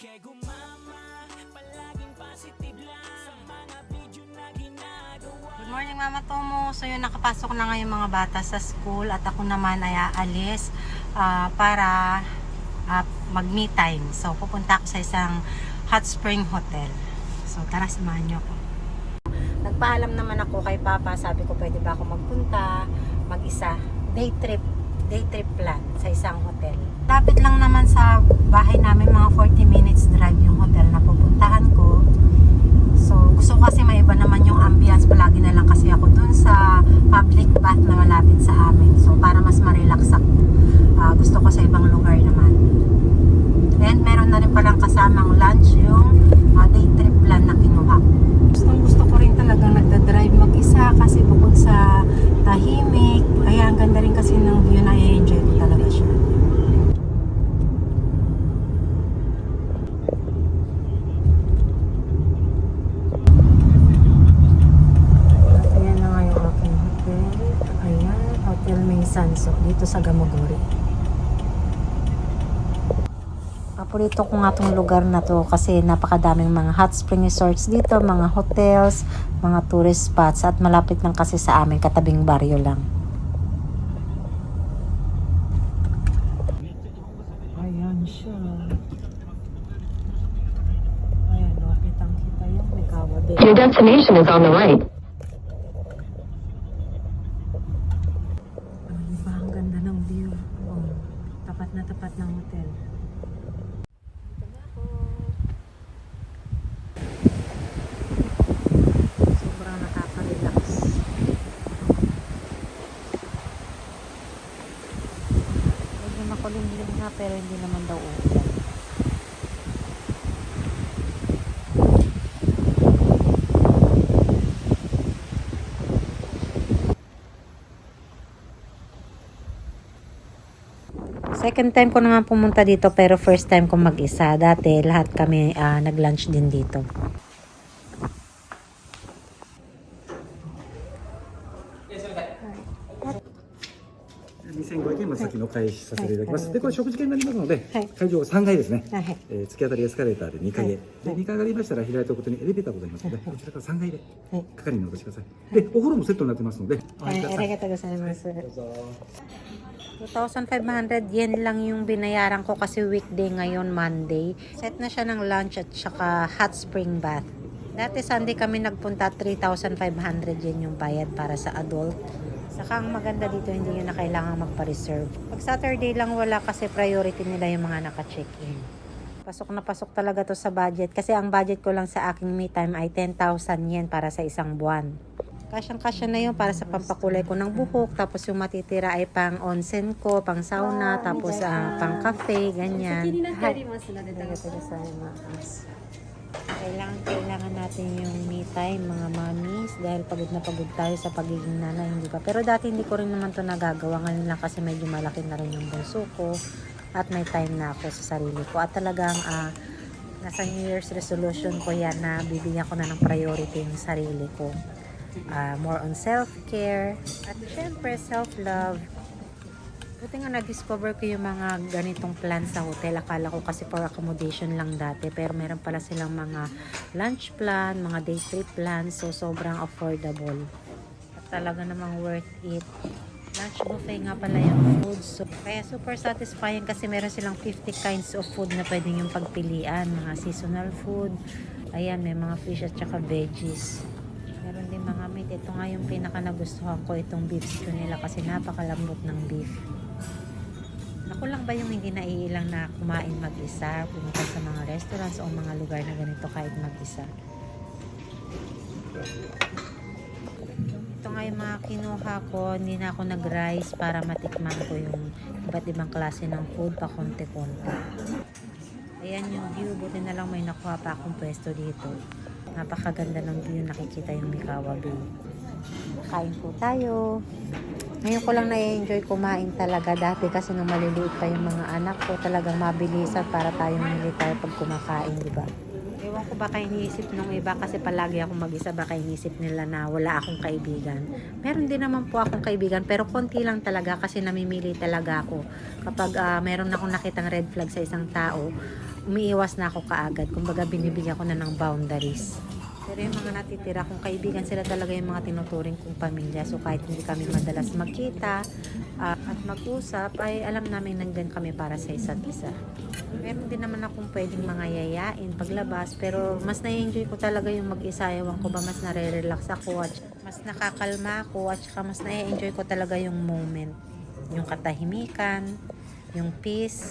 Kaya gumama, palaging positive lang sa mga video na ginagawa. Good morning, Mama Tomo. So yun, nakapasok na ngayon mga bata sa school at ako naman ay aalis para mag-me time. So pupunta ako sa isang hot spring hotel. So tara, samahan niyo ako. Nagpaalam naman ako kay Papa. Sabi ko pwede ba ako magpunta mag-isa. Day trip plan sa isang hotel. Lapit lang naman sa bahay namin, mga 40 minutes drive yung hotel na pupuntahan ko. So, gusto ko kasi maiba naman yung ambience. Palagi na lang kasi ako dun sa public bath na malapit sa amin. So, para mas ma-relax ako. Gusto ko sa ibang lugar naman. And meron na rin palang kasamang lunch yung day trip plan na kinuha. Gusto ko rin talagang nagda-drive mag-isa kasi bukod sa tahimik, kaya ang ganda rin kasi ng view na i-enjoy ko talaga siya. Sanso dito sa Gamagori. Paborito ko nga tong lugar na to kasi napakadaming mga hot spring resorts dito, mga hotels, mga tourist spots at malapit lang kasi sa amin, katabing baryo lang. Ayan siya. Ayan, kitang-kita yung Mikawa Bay. Your destination is on the right. Tapat ng hotel. Dito na ako. Sobrang nakaka-relax. Medyo makulimlim nga pero hindi naman daw uulan. Second time ko naman pumunta dito pero first time ko mag-isa. Dati lahat kami nag-lunch din dito.2500円まで先の開始させていただきます。で、これ食事券になりますので、会場3階ですね。突き当たりエスカレーターで2階へ。で、2階上がりましたら左手奥にエレベーターございますので、こちらから3階で係にお越しください。で、お風呂もセットになってますので、お入りください。ありがとうございます。どうぞ。2,500 yen lang yung binayaran ko kasi weekday ngayon, Monday. Set na siya ng lunch at saka hot spring bath. Dati Sunday kami nagpunta, 3,500 yen yung bayad para sa adult. Saka ang maganda dito, hindi nyo na kailangan magpa-reserve. Pag Saturday lang wala kasi priority nila yung mga naka-check-in. Pasok na pasok talaga to sa budget kasi ang budget ko lang sa aking me time ay 10,000 yen para sa isang buwan. Kasyang-kasya na yun para sa pampakulay ko ng buhok. Tapos yung matitira ay pang onsen ko, pang sauna, tapos pang cafe, ganyan. Kailangan natin yung me time, mga mommies, dahil pagod na pagod tayo sa pagiging nanay, hindi ba? Pero dati hindi ko rin naman to nagagawa. Ngayon lang kasi medyo malaki na rin yung bunso ko at may time na ako sa sarili ko. At talagang nasa New Year's resolution ko yan na bibigyan ko na ng priority yung sarili ko. More on self-care at syempre self-love. Buti nga na-discover ko yung mga ganitong plan sa hotel. Akala ko kasi for accommodation lang dati, pero meron pala silang mga lunch plan, mga day trip plan, so sobrang affordable at talaga namang worth it. Lunch buffet nga pala yung food, so kaya super satisfying kasi meron silang 50 kinds of food na pwedeng yung pagpilian, mga seasonal food. Ayan, may mga fish at saka veggies. Meron din mga meat. Ito nga yung pinaka nagustuhan ko, itong beef stew nila kasi napakalambot ng beef. Ako lang ba yung hindi naiilang na kumain mag-isa, pumunta sa mga restaurants o mga lugar na ganito kahit mag-isa? Ito nga yung mga kinuha ko, hindi na ako nag-rice para matikman ko yung iba't ibang klase ng food pa konti-konti. Ayan yung view, buti na lang may nakuha pa akong pwesto dito. Napakaganda ng view, nakikita yung Mikawa Bay. Kain po tayo. Ngayon ko lang na-enjoy kumain talaga. Dati kasi nung maliliit pa yung mga anak ko, talagang mabilisan para tayong militar pag kumakain, di ba? Ewan ko baka iniisip nung iba kasi palagi ako mag-isa, baka iniisip nila na wala akong kaibigan. Meron din naman po akong kaibigan pero konti lang talaga kasi namimili talaga ako. Kapag meron akong nakitang red flag sa isang tao, umiiwas na ako kaagad. Kumbaga binibigyan ko na ng boundaries. Pero yung mga natitira kong kaibigan, sila talaga yung mga tinuturing kong pamilya. So kahit hindi kami madalas magkita at mag-usap, ay alam namin nandyan kami para sa isa't isa. Meron din naman akong pwedeng mga yayain paglabas, pero mas na-enjoy ko talaga yung mag-isa. Ewan ko ba, mas nare-relax ako at mas nakakalma ako at saka mas na-enjoy ko talaga yung moment. Yung katahimikan, yung peace.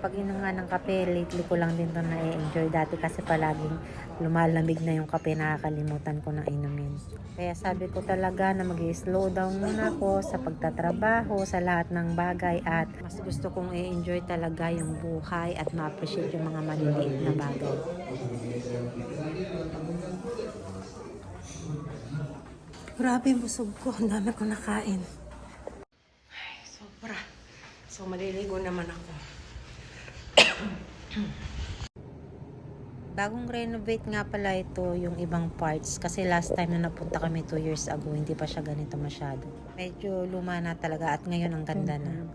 Pag inom nga ng kape, lately ko lang din to na-enjoy. Dati kasi palaging lumalamig na yung kape, nakakalimutan ko na inumin. Kaya sabi ko talaga na mag-slow down muna ako sa pagtatrabaho, sa lahat ng bagay, at mas gusto kong i-enjoy talaga yung buhay at ma-appreciate yung mga maliliit na bagay. Grabe, busog ko. Ang dami ko nakain. Ay, sobra. So, maliligo naman ako. Bagong renovate nga pala ito yung ibang parts kasi last time na napunta kami 2 years ago, hindi pa siya ganito masyado. Medyo luma na talaga at ngayon ang ganda na.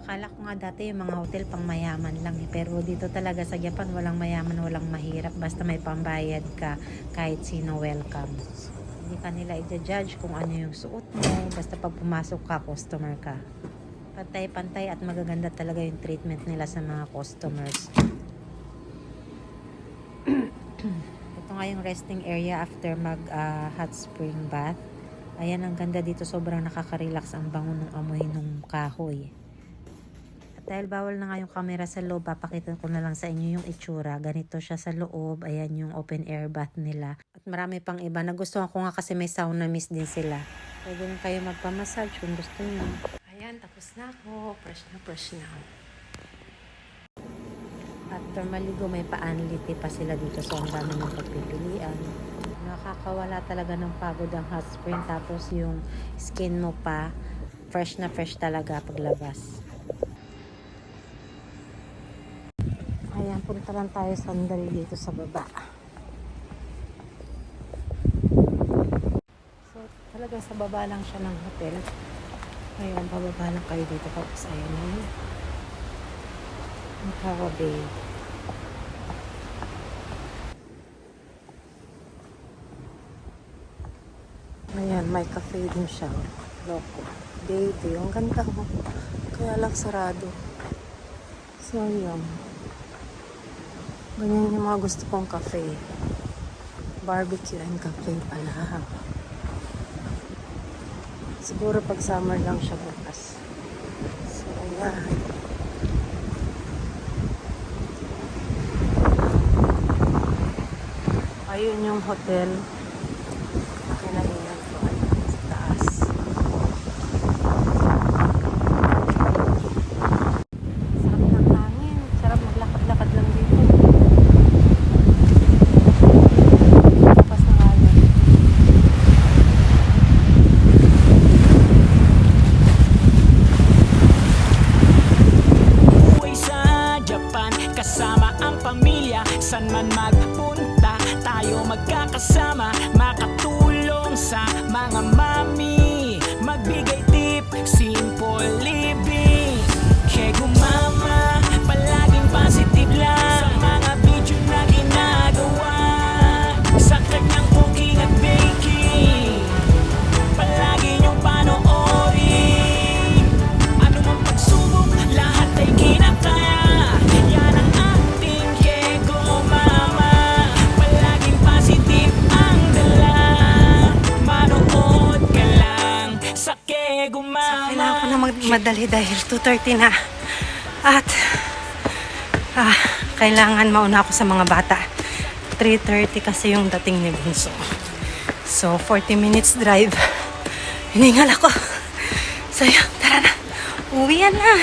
Akala ko nga dati yung mga hotel pang mayaman lang pero dito talaga sa Japan walang mayaman, walang mahirap, basta may pambayad ka, kahit sino welcome. Hindi ka nila i-judge kung ano yung suot mo, basta pag pumasok ka, customer ka. Pantay-pantay at magaganda talaga yung treatment nila sa mga customers. Ito nga yung resting area after mag hot spring bath. Ayan, ang ganda dito, sobrang nakaka-relax, ang bango ng amoy ng kahoy. At dahil bawal na nga yung camera sa loob, papakita ko na lang sa inyo yung itsura. Ganito siya sa loob. Ayan yung open air bath nila. At marami pang iba. Nagustuhan ko nga kasi may sauna mist din sila. Pwede rin kayo magpamassage kung gusto niyo. Ayan, tapos na ako. Fresh na fresh na. After maligo, may pa-anliti pa sila dito. So, ang dami ng pagpipilian. Nakakawala talaga ng pagod ang hot spring. Tapos, yung skin mo pa, fresh na fresh talaga paglabas. Ayan, punta lang tayo sandali dito sa baba. So, talaga sa baba lang siya ng hotel. Ngayon, pababa lang kayo dito. Tapos, ayan yun. Ang Tara Bay. Ayan, may cafe din siya. Loco. Baby, ang ganda ko. Kaya lang sarado. So, yun. Ganyan yung mga gusto kong cafe. Barbecue and cafe pala. Siguro pag summer lang siya bukas. So, ayan. Ayun yung hotel. Kinainan ko. Ayun, sa taas. Sarap ng hangin. Sarap maglakad-lakad lang dito. Tapos na alam. Uwi sa Japan, kasama ang pamilya. San man magpunta, tayo magkakasama. Makatulong sa mga mami, magbigay tip, simple living. Kaya gumama, palaging positive lang sa mga video na ginagawa. Sa kanyang cooking at baking, palagi niyong panoorin. Ano mang pagsubok, lahat ay kinakaya. Yan ang ating Kego Mama. Palaging positive ang dala. Manood ka lang sa Kego Mama. Kailangan ko na magmadali dahil 2:30 na. At kailangan mauna ako sa mga bata. 3:30 kasi yung dating ni Bunso. So, 40 minutes drive. Hiningal ako. So, yun, tara na. Uwian na.